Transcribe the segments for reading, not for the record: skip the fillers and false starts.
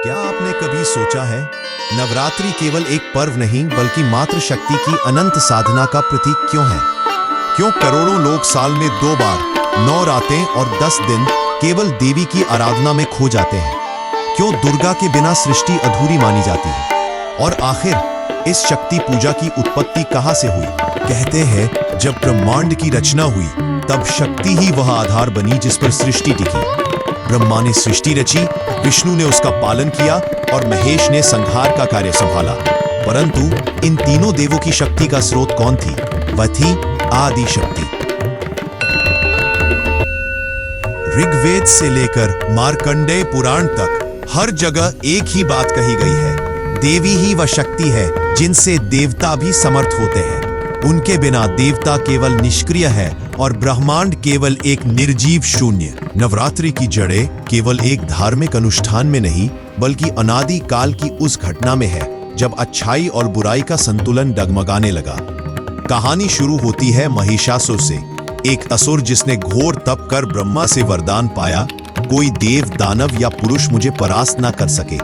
क्या आपने कभी सोचा है, नवरात्रि केवल एक पर्व नहीं बल्कि मात्र शक्ति की अनंत साधना का प्रतीक क्यों है? क्यों करोड़ों लोग साल में 2 बार 9 रातें और 10 दिन केवल देवी की आराधना में खो जाते हैं? क्यों दुर्गा के बिना सृष्टि अधूरी मानी जाती है? और आखिर इस शक्ति पूजा की उत्पत्ति कहां से हुई? कहते हैं जब ब्रह्मांड की रचना हुई तब शक्ति ही वह आधार बनी जिस पर सृष्टि टिकी। ब्रह्मा ने सृष्टि रची, विष्णु ने उसका पालन किया और महेश ने संहार का कार्य संभाला। परंतु इन तीनों देवों की शक्ति का स्रोत कौन थी? वह थी आदि शक्ति। ऋग्वेद से लेकर मार्कंडेय पुराण तक हर जगह एक ही बात कही गई है, देवी ही वह शक्ति है जिनसे देवता भी समर्थ होते हैं। उनके बिना देवता केवल निष्क्रिय है और ब्रह्मांड केवल एक निर्जीव शून्य। नवरात्रि की जड़ें केवल एक धार्मिक अनुष्ठान में नहीं बल्कि अनादि काल की उस घटना में है जब अच्छाई और बुराई का संतुलन डगमगाने लगा। कहानी शुरू होती है महिषासुर से, एक असुर जिसने घोर तप कर ब्रह्मा से वरदान पाया, कोई देव, दानव या पुरुष मुझे परास्त न कर सके।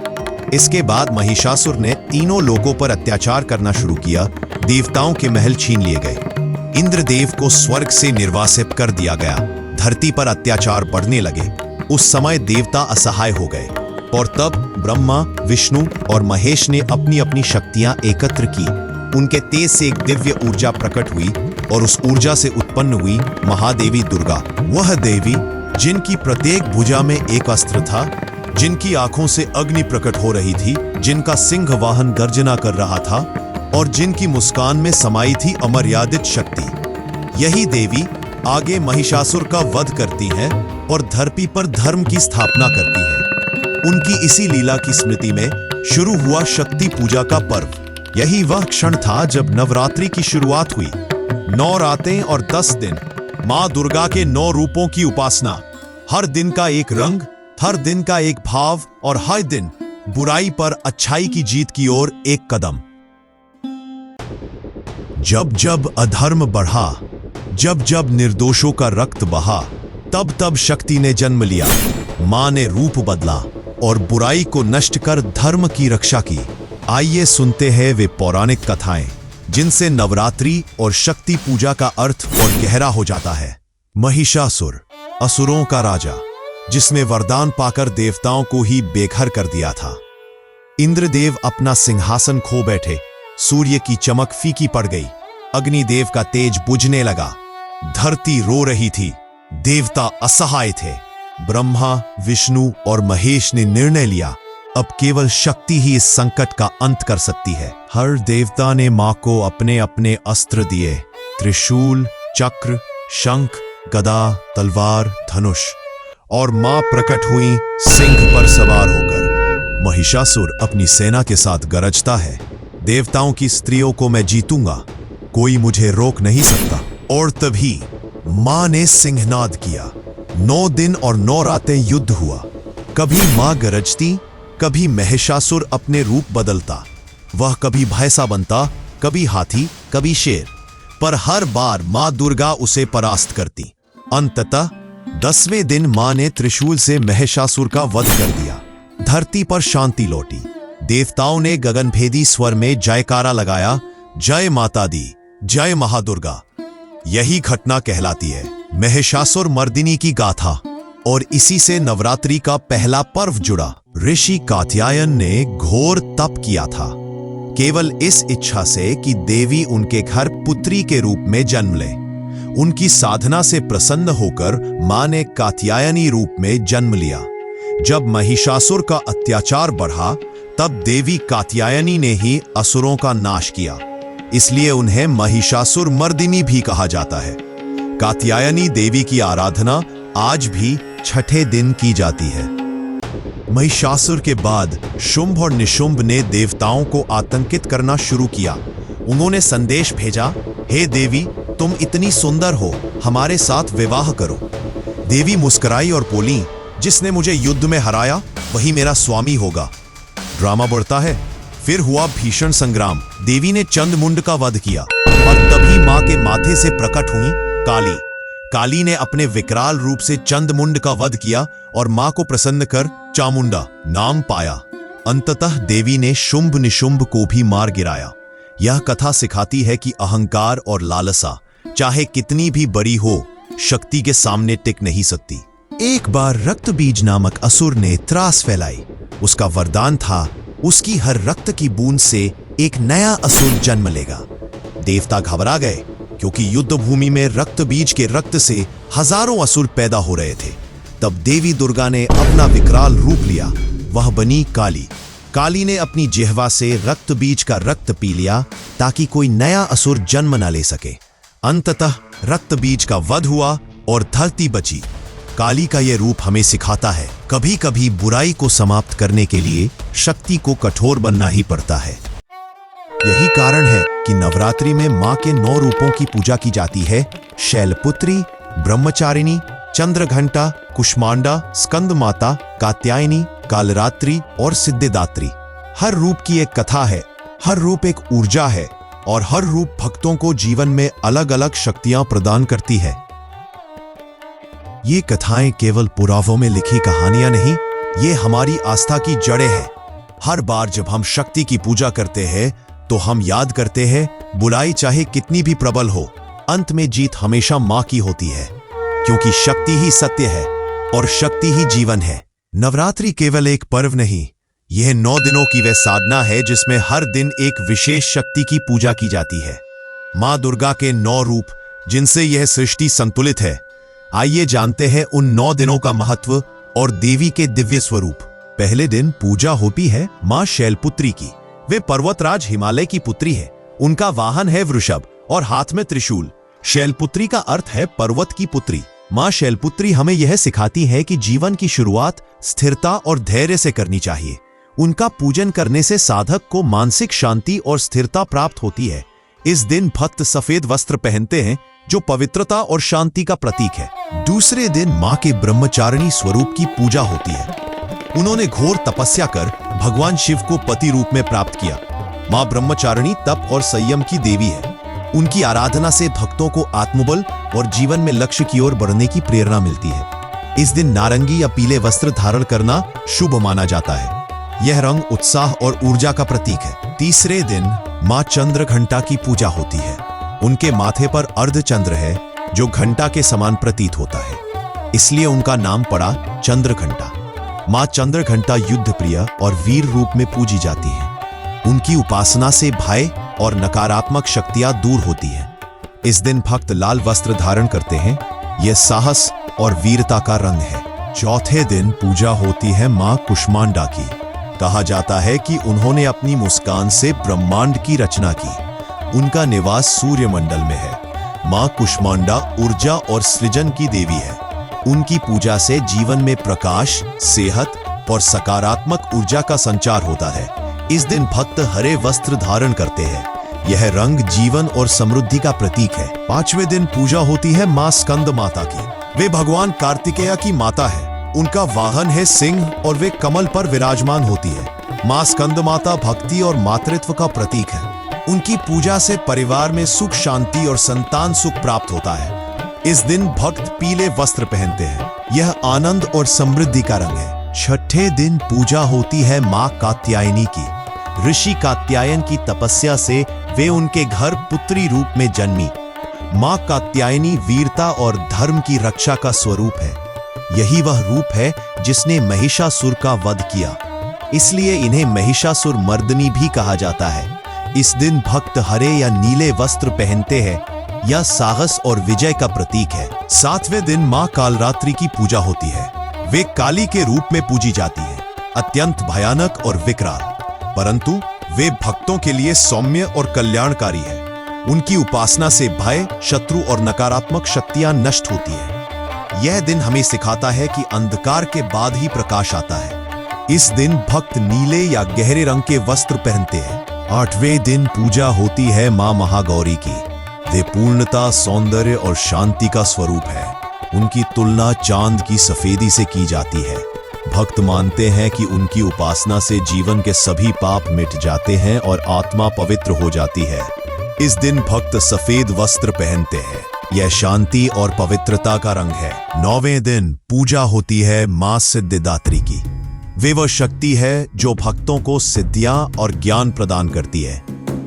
इसके बाद महिषासुर ने तीनों लोगों पर अत्याचार करना शुरू किया। देवताओं के महल छीन लिए गए, इंद्रदेव को स्वर्ग से निर्वासित कर दिया गया, धरती पर अत्याचार बढ़ने लगे। उस समय देवता असहाय हो गए और तब ब्रह्मा, विष्णु और महेश ने अपनी अपनी शक्तियां एकत्र की। उनके तेज से एक दिव्य ऊर्जा प्रकट हुई और उस ऊर्जा से उत्पन्न हुई महादेवी दुर्गा। वह देवी जिनकी प्रत्येक भुजा में एक अस्त्र था, जिनकी आंखों से अग्नि प्रकट हो रही थी, जिनका सिंह वाहन गर्जना कर रहा था और जिनकी मुस्कान में समाई थी अमर्यादित शक्ति। यही देवी आगे महिषासुर का वध करती हैं और धरती पर धर्म की स्थापना करती हैं। उनकी इसी लीला की स्मृति में शुरू हुआ शक्ति पूजा का पर्व। यही वह क्षण था जब नवरात्रि की शुरुआत हुई। 9 रातें और 10 दिन मां दुर्गा के 9 रूपों की उपासना, हर दिन का एक रंग, हर दिन का एक भाव और हर दिन बुराई पर अच्छाई की जीत की ओर एक कदम। जब जब अधर्म बढ़ा, जब जब निर्दोषों का रक्त बहा, तब तब शक्ति ने जन्म लिया। मां ने रूप बदला और बुराई को नष्ट कर धर्म की रक्षा की। आइए सुनते हैं वे पौराणिक कथाएं जिनसे नवरात्रि और शक्ति पूजा का अर्थ और गहरा हो जाता है। महिषासुर, असुरों का राजा, जिसने वरदान पाकर देवताओं को ही बेघर कर दिया था। इंद्रदेव अपना सिंहासन खो बैठे, सूर्य की चमक फीकी पड़ गई, अग्निदेव का तेज बुझने लगा, धरती रो रही थी, देवता असहाय थे। ब्रह्मा, विष्णु और महेश ने निर्णय लिया, अब केवल शक्ति ही इस संकट का अंत कर सकती है। हर देवता ने मां को अपने अपने अस्त्र दिए, त्रिशूल, चक्र, शंख, गदा, तलवार, धनुष, और मां प्रकट हुई सिंह पर सवार होकर। महिषासुर अपनी सेना के साथ गरजता है, देवताओं की स्त्रियों को मैं जीतूंगा, कोई मुझे रोक नहीं सकता। और तभी मां ने सिंहनाद किया। 9 दिन और 9 रातें युद्ध हुआ। कभी मां गरजती, कभी महिषासुर अपने रूप बदलता। वह कभी भैंसा बनता, कभी हाथी, कभी शेर, पर हर बार मां दुर्गा उसे परास्त करती। अंततः 10वें दिन मां ने त्रिशूल से महिषासुर का वध कर दिया। धरती पर शांति लौटी। देवताओं ने गगनभेदी स्वर में जयकारा लगाया, जय माता दी, जय महादुर्गा। यही घटना कहलाती है महिषासुर मर्दिनी की गाथा, और इसी से नवरात्रि का पहला पर्व जुड़ा। ऋषि कात्यायन ने घोर तप किया था, केवल इस इच्छा से कि देवी उनके घर पुत्री के रूप में जन्म ले। उनकी साधना से प्रसन्न होकर मां ने कात्यायनी रूप में जन्म लिया। जब महिषासुर का अत्याचार बढ़ा तब देवी कात्यायनी ने ही असुरों का नाश किया, इसलिए उन्हें महिषासुर मर्दिनी भी कहा जाता है। कात्यायनी देवी की आराधना आज भी छठे दिन की जाती है। महिषासुर के बाद शुंभ और निशुंभ ने देवताओं को आतंकित करना शुरू किया। उन्होंने संदेश भेजा, हे देवी, तुम इतनी सुंदर हो, हमारे साथ विवाह करो। देवी मुस्कुराई और बोली, जिसने मुझे युद्ध में हराया वही मेरा स्वामी होगा। ड्रामा बढ़ता है। फिर हुआ भीषण संग्राम। देवी ने चंद्रमुंड का वध किया और तभी मां के माथे से प्रकट हुई काली। काली ने अपने विकराल रूप से चंद्रमुंड का वध किया और मां को प्रसन्न कर चामुंडा नाम पाया। अंततः देवी ने शुंभ निशुंभ को भी मार गिराया। यह कथा सिखाती है कि अहंकार और लालसा चाहे कितनी भी बड़ी हो, शक्ति के सामने टिक नहीं सकती। एक बार रक्तबीज नामक असुर ने त्रास फैलाई। उसका वरदान था उसकी हर रक्त की बूंद से एक नया असुर जन्म लेगा। देवता घबरा गए क्योंकि युद्ध भूमि में रक्तबीज के रक्त से हजारों असुर पैदा हो रहे थे। तब देवी दुर्गा ने अपना विकराल रूप लिया। वह बनी काली। काली ने अपनी जिह्वा से रक्तबीज का रक्त पी लिया ताकि कोई नया असुर जन्म न ले सके। अंततः रक्तबीज का वध हुआ और धरती बची। काली का यह रूप हमें सिखाता है कभी कभी बुराई को समाप्त करने के लिए शक्ति को कठोर बनना ही पड़ता है। यही कारण है कि नवरात्रि में मां के 9 रूपों की पूजा की जाती है। शैलपुत्री, ब्रह्मचारिणी, चंद्रघंटा, कुष्मांडा, स्कंद माता, कात्यायनी, कालरात्रि और सिद्धिदात्री। हर रूप की एक कथा है, हर रूप एक ऊर्जा है और हर रूप भक्तों को जीवन में अलग अलग शक्तियां प्रदान करती है। ये कथाएं केवल पुरावों में लिखी कहानियां नहीं, ये हमारी आस्था की जड़ें हैं। हर बार जब हम शक्ति की पूजा करते हैं तो हम याद करते हैं बुराई चाहे कितनी भी प्रबल हो, अंत में जीत हमेशा मां की होती है, क्योंकि शक्ति ही सत्य है और शक्ति ही जीवन है। नवरात्रि केवल एक पर्व नहीं, यह 9 दिनों की वह साधना है जिसमें हर दिन एक विशेष शक्ति की पूजा की जाती है। मां दुर्गा के 9 रूप जिनसे यह सृष्टि संतुलित है। आइए जानते हैं उन 9 दिनों का महत्व और देवी के दिव्य स्वरूप। पहले दिन पूजा होती है मां शैलपुत्री की। वे पर्वतराज हिमालय की पुत्री है। उनका वाहन है वृषभ और हाथ में त्रिशूल। शैलपुत्री का अर्थ है पर्वत की पुत्री। मां शैलपुत्री हमें यह सिखाती है कि जीवन की शुरुआत स्थिरता और धैर्य से करनी चाहिए। उनका पूजन करने से साधक को मानसिक शांति और स्थिरता प्राप्त होती है। इस दिन भक्त सफेद वस्त्र पहनते हैं जो पवित्रता और शांति का प्रतीक है। दूसरे दिन मां के ब्रह्मचारिणी स्वरूप की पूजा होती है। उन्होंने घोर तपस्या कर भगवान शिव को पति रूप में प्राप्त किया। मां ब्रह्मचारिणी तप और संयम की देवी है। उनकी आराधना से भक्तों को आत्मबल और जीवन में लक्ष्य की ओर बढ़ने की प्रेरणा मिलती है। इस दिन नारंगी या पीले वस्त्र धारण करना शुभ माना जाता है। यह रंग उत्साह और ऊर्जा का प्रतीक है। तीसरे दिन मां चंद्रघंटा की पूजा होती है। उनके माथे पर अर्धचंद्र है जो घंटा के समान प्रतीत होता है, इसलिए उनका नाम पड़ा चंद्रघंटा। मां चंद्रघंटा युद्ध प्रिय और वीर रूप में पूजी जाती है। उनकी उपासना से भय और नकारात्मक शक्तियां दूर होती हैं। इस दिन भक्त लाल वस्त्र धारण करते हैं। यह साहस और वीरता का रंग है। चौथे दिन पूजा होती है मां कुष्मांडा की। कहा जाता है कि उन्होंने अपनी मुस्कान से ब्रह्मांड की रचना की। उनका निवास सूर्यमंडल में है। मां कुष्मांडा ऊर्जा और सृजन की देवी है। उनकी पूजा से जीवन में प्रकाश, सेहत और सकारात्मक ऊर्जा का संचार होता है। इस दिन भक्त हरे वस्त्र धारण करते हैं। यह रंग जीवन और समृद्धि का प्रतीक है। पांचवें दिन पूजा होती है मां स्कंद माता की। वे भगवान कार्तिकेय की माता है। उनका वाहन है सिंह और वे कमल पर विराजमान होती है। मां स्कंद माता भक्ति और मातृत्व का प्रतीक है। उनकी पूजा से परिवार में सुख, शांति और संतान सुख प्राप्त होता है। इस दिन भक्त पीले वस्त्र पहनते हैं। यह आनंद और समृद्धि का रंग है। छठे दिन पूजा होती है मां कात्यायनी की। ऋषि कात्यायन की तपस्या से वे उनके घर पुत्री रूप में जन्मी। मां कात्यायनी वीरता और धर्म की रक्षा का स्वरूप है। यही वह रूप है जिसने महिषासुर का वध किया, इसलिए इन्हें महिषासुर मर्दनी भी कहा जाता है। इस दिन भक्त हरे या नीले वस्त्र पहनते हैं। यह साहस और विजय का प्रतीक है। सातवें दिन मां कालरात्रि की पूजा होती है। वे काली के रूप में पूजी जाती है, अत्यंत भयानक और विकराल, परंतु वे भक्तों के लिए सौम्य और कल्याणकारी है। उनकी उपासना से भय, शत्रु और नकारात्मक शक्तियां नष्ट होती है। यह दिन हमें सिखाता है कि अंधकार के बाद ही प्रकाश आता है। इस दिन भक्त नीले या गहरे रंग के वस्त्र पहनते हैं। आठवें दिन पूजा होती है मां महागौरी की। वे पूर्णता, सौंदर्य और शांति का स्वरूप है। उनकी तुलना चांद की सफेदी से की जाती है। भक्त मानते हैं कि उनकी उपासना से जीवन के सभी पाप मिट जाते हैं और आत्मा पवित्र हो जाती है। इस दिन भक्त सफेद वस्त्र पहनते हैं। यह शांति और पवित्रता का रंग है। 9वें दिन पूजा होती है मां सिद्धिदात्री की। वह शक्ति है जो भक्तों को सिद्धियां और ज्ञान प्रदान करती है।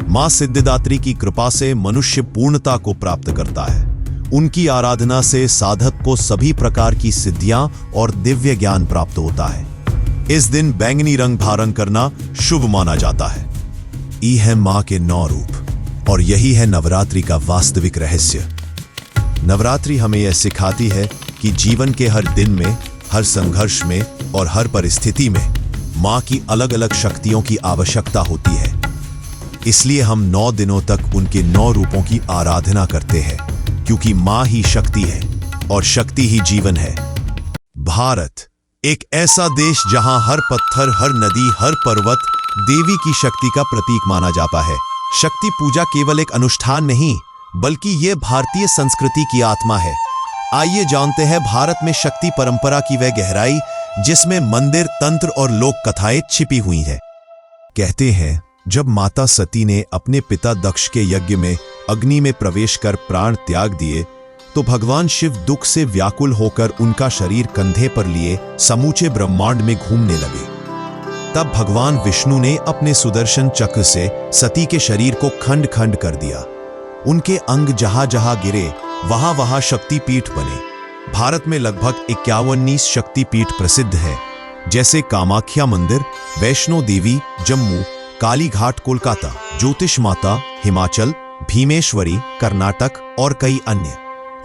मां सिद्धिदात्री की कृपा से मनुष्य पूर्णता को प्राप्त करता है। उनकी आराधना से साधक को सभी प्रकार की सिद्धियां और दिव्य ज्ञान प्राप्त होता है। इस दिन बैंगनी रंग धारण करना शुभ माना जाता है। ये है मां के 9 रूप और यही है नवरात्रि का वास्तविक रहस्य। नवरात्रि हमें यह सिखाती है कि जीवन के हर दिन में, हर संघर्ष में और हर परिस्थिति में मां की अलग अलग शक्तियों की आवश्यकता होती है। इसलिए हम 9 दिनों तक उनके 9 रूपों की आराधना करते हैं, क्योंकि मां ही शक्ति है और शक्ति ही जीवन है। भारत एक ऐसा देश जहां हर पत्थर, हर नदी, हर पर्वत देवी की शक्ति का प्रतीक माना जाता है। शक्ति पूजा केवल एक अनुष्ठान नहीं, बल्कि यह भारतीय संस्कृति की आत्मा है। आइए जानते हैं भारत में शक्ति परंपरा की वह गहराई जिसमें मंदिर, तंत्र और लोक कथाएं छिपी हुई हैं। कहते हैं जब माता सती ने अपने पिता दक्ष के यज्ञ में अग्नि में प्रवेश कर प्राण त्याग दिए, तो भगवान शिव दुख से व्याकुल होकर उनका शरीर कंधे पर लिए समूचे ब्रह्मांड में घूमने लगे। तब भगवान विष्णु ने अपने सुदर्शन चक्र से सती के शरीर को खंड खंड कर दिया। उनके अंग जहां जहां गिरे वहां वहां शक्तिपीठ बने। भारत में लगभग 51 शक्तिपीठ प्रसिद्ध है, जैसे कामाख्या मंदिर, वैष्णो देवी जम्मू, काली घाट कोलकाता, ज्योतिष माता हिमाचल, भीमेश्वरी कर्नाटक और कई अन्य।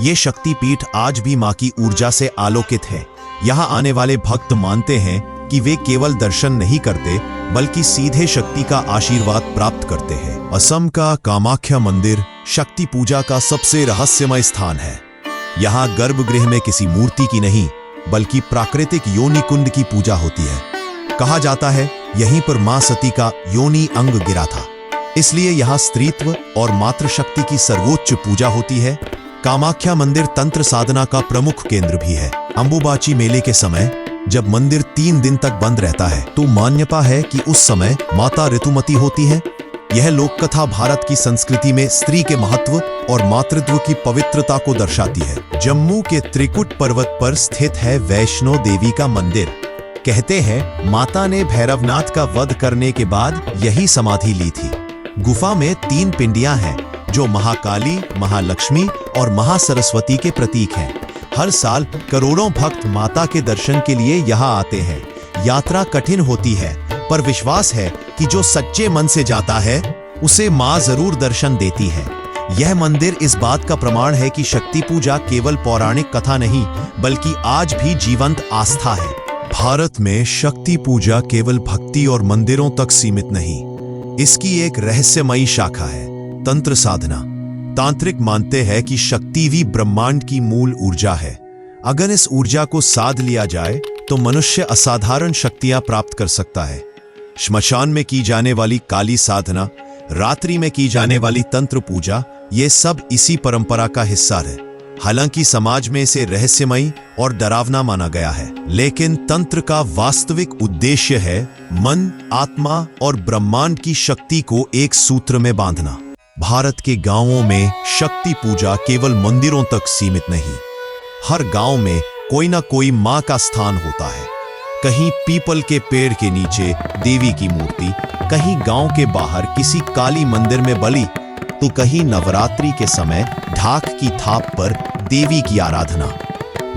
ये शक्तिपीठ आज भी मां की ऊर्जा से आलोकित है। यहाँ आने वाले भक्त मानते हैं कि वे केवल दर्शन नहीं करते, बल्कि सीधे शक्ति का आशीर्वाद प्राप्त करते हैं। असम का कामाख्या मंदिर शक्ति पूजा का सबसे रहस्यमय स्थान है। यहाँ गर्भगृह में किसी मूर्ति की नहीं, बल्कि प्राकृतिक योनि कुंड की पूजा होती है। कहा जाता है यहीं पर मां सती का योनि अंग गिरा था, इसलिए यहाँ स्त्रीत्व और मातृशक्ति की सर्वोच्च पूजा होती है। कामाख्या मंदिर तंत्र साधना का प्रमुख केंद्र भी है। अंबुबाची मेले के समय जब मंदिर 3 दिन तक बंद रहता है, तो मान्यता है कि उस समय माता ऋतुमती होती है। यह लोक कथा भारत की संस्कृति में स्त्री के महत्व और मातृत्व की पवित्रता को दर्शाती है। जम्मू के त्रिकुट पर्वत पर स्थित है वैष्णो देवी का मंदिर। कहते हैं माता ने भैरवनाथ का वध करने के बाद यही समाधि ली थी। गुफा में 3 पिंडियां हैं जो महाकाली, महालक्ष्मी और महासरस्वती के प्रतीक हैं। हर साल करोड़ों भक्त माता के दर्शन के लिए यहाँ आते हैं। यात्रा कठिन होती है, पर विश्वास है कि जो सच्चे मन से जाता है उसे मां जरूर दर्शन देती है। यह मंदिर इस बात का प्रमाण है कि शक्ति पूजा केवल पौराणिक कथा नहीं, बल्कि आज भी जीवंत आस्था है। भारत में शक्ति पूजा केवल भक्ति और मंदिरों तक सीमित नहीं, इसकी एक रहस्यमयी शाखा है, तंत्र साधना। तांत्रिक मानते हैं कि शक्ति भी ब्रह्मांड की मूल ऊर्जा है। अगर इस ऊर्जा को साध लिया जाए तो मनुष्य असाधारण शक्तियां प्राप्त कर सकता है। श्मशान में की जाने वाली काली साधना, रात्रि में की जाने वाली तंत्र पूजा, ये सब इसी परंपरा का हिस्सा है। हालांकि समाज में इसे रहस्यमयी और डरावना माना गया है, लेकिन तंत्र का वास्तविक उद्देश्य है मन, आत्मा और ब्रह्मांड की शक्ति को एक सूत्र में बांधना। भारत के गांवों में शक्ति पूजा केवल मंदिरों तक सीमित नहीं, हर गांव में कोई ना कोई मां का स्थान होता है। कहीं पीपल के पेड़ के नीचे देवी की मूर्ति, कहीं गांव के बाहर किसी काली मंदिर में बलि, तो कहीं नवरात्रि के समय ढाक की थाप पर देवी की आराधना।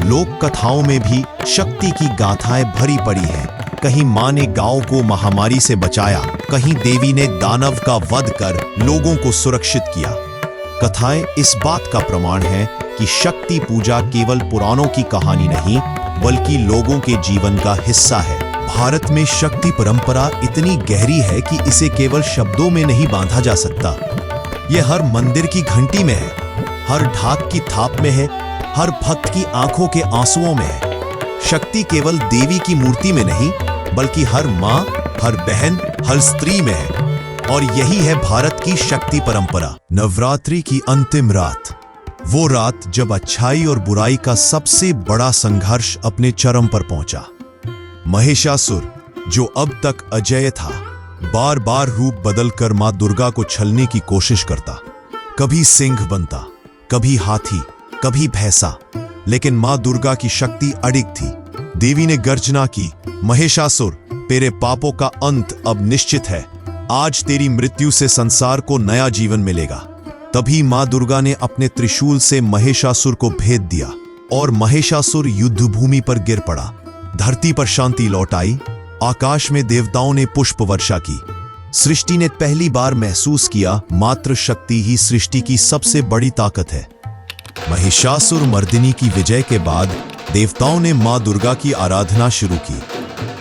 लोक कथाओं में भी शक्ति की गाथाएं भरी पड़ी हैं। कहीं मां ने गांव को महामारी से बचाया, कहीं देवी ने दानव का वध कर लोगों को सुरक्षित किया। कथाएं इस बात का प्रमाण है कि शक्ति पूजा केवल पुराणों की कहानी नहीं, बल्कि लोगों के जीवन का हिस्सा है। भारत में शक्ति परंपरा इतनी गहरी है कि इसे केवल शब्दों में नहीं बांधा जा सकता। यह हर मंदिर की घंटी में है, हर ढाक की थाप में है, हर भक्त की आंखों के आंसुओं में है। शक्ति केवल देवी की मूर्ति में नहीं, बल्कि हर मां, हर बहन, हर स्त्री में है। और यही है भारत की शक्ति परंपरा। नवरात्रि की अंतिम रात, वो रात जब अच्छाई और बुराई का सबसे बड़ा संघर्ष अपने चरम पर पहुंचा। महिषासुर, जो अब तक अजेय था, बार बार रूप बदलकर मां दुर्गा को छलने की कोशिश करता। कभी सिंह बनता, कभी हाथी, कभी भैंसा, लेकिन मां दुर्गा की शक्ति अडिग थी। देवी ने गर्जना की, महिषासुर, तेरे पापों का अंत अब निश्चित है। आज तेरी मृत्यु से संसार को नया जीवन मिलेगा। तभी मां दुर्गा ने अपने त्रिशूल से महिषासुर को भेद दिया और महिषासुर युद्धभूमि पर गिर पड़ा। धरती पर शांति लौट आई। आकाश में देवताओं ने पुष्प वर्षा की। सृष्टि ने पहली बार महसूस किया मात्र शक्ति ही सृष्टि की सबसे बड़ी ताकत है। महिषासुर मर्दिनी की विजय के बाद देवताओं ने मां दुर्गा की आराधना शुरू की।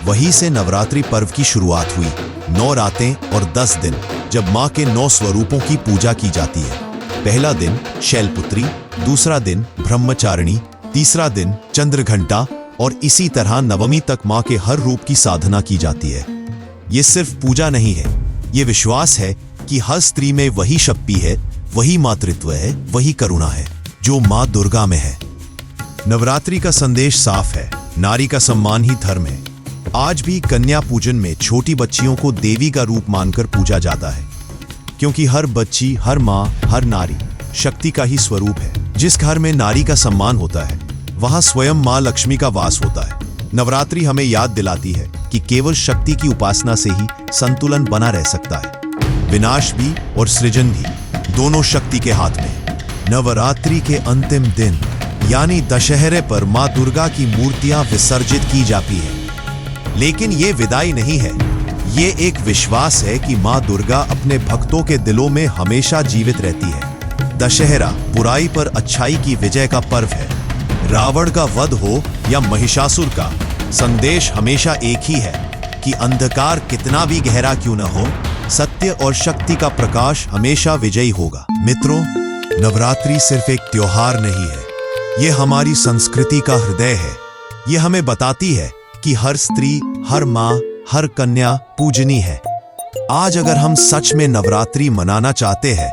वहीं से नवरात्रि पर्व की शुरुआत हुई। 9 रातें और 10 दिन जब मां के 9 स्वरूपों की पूजा की जाती है। पहला दिन शैलपुत्री, दूसरा दिन ब्रह्मचारिणी, तीसरा दिन चंद्रघंटा और इसी तरह नवमी तक मां के हर रूप की साधना की जाती है। ये सिर्फ पूजा नहीं है, ये विश्वास है कि हर स्त्री में वही शक्ति है, वही मातृत्व है, वही करुणा है जो मां दुर्गा में है। नवरात्रि का संदेश साफ है, नारी का सम्मान ही धर्म है। आज भी कन्या पूजन में छोटी बच्चियों को देवी का रूप मानकर पूजा जाता है, क्योंकि हर बच्ची, हर मां, हर नारी शक्ति का ही स्वरूप है। जिस घर में नारी का सम्मान होता है वहां स्वयं मां लक्ष्मी का वास होता है। नवरात्रि हमें याद दिलाती है कि केवल शक्ति की उपासना से ही संतुलन बना रह सकता है। विनाश भी और सृजन भी दोनों शक्ति के हाथ में। नवरात्रि के अंतिम दिन यानी दशहरे पर मां दुर्गा की मूर्तियां विसर्जित की जाती हैं। लेकिन ये विदाई नहीं है, ये एक विश्वास है कि मां दुर्गा अपने भक्तों के दिलों में हमेशा जीवित रहती है। दशहरा बुराई पर अच्छाई की विजय का पर्व है। रावण का वध हो या महिषासुर का, संदेश हमेशा एक ही है कि अंधकार कितना भी गहरा क्यों न हो, सत्य और शक्ति का प्रकाश हमेशा विजयी होगा। मित्रों, नवरात्रि सिर्फ एक त्योहार नहीं है, ये हमारी संस्कृति का हृदय है। ये हमें बताती है कि हर स्त्री, हर मां, हर कन्या पूजनीय है। आज अगर हम सच में नवरात्रि मनाना चाहते हैं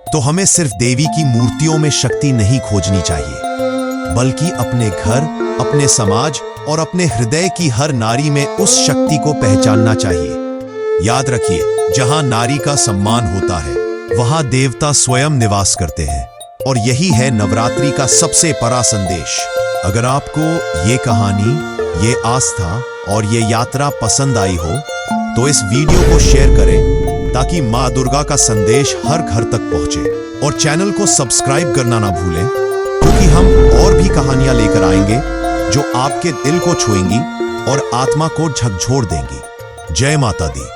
तो हमें सिर्फ देवी की मूर्तियों में शक्ति नहीं खोजनी चाहिए, बल्कि अपने घर, अपने समाज और अपने हृदय की हर नारी में उस शक्ति को पहचानना चाहिए। याद रखिए, जहां नारी का सम्मान होता है वहां देवता स्वयं निवास करते हैं, और यही है नवरात्रि का सबसे बड़ा संदेश। अगर आपको ये कहानी, ये आस्था और ये यात्रा पसंद आई हो तो इस वीडियो को शेयर करें ताकि मां दुर्गा का संदेश हर घर तक पहुंचे। और चैनल को सब्सक्राइब करना ना भूलें, क्योंकि हम और भी कहानियां लेकर आएंगे जो आपके दिल को छुएंगी और आत्मा को झकझोर देंगी। जय माता दी।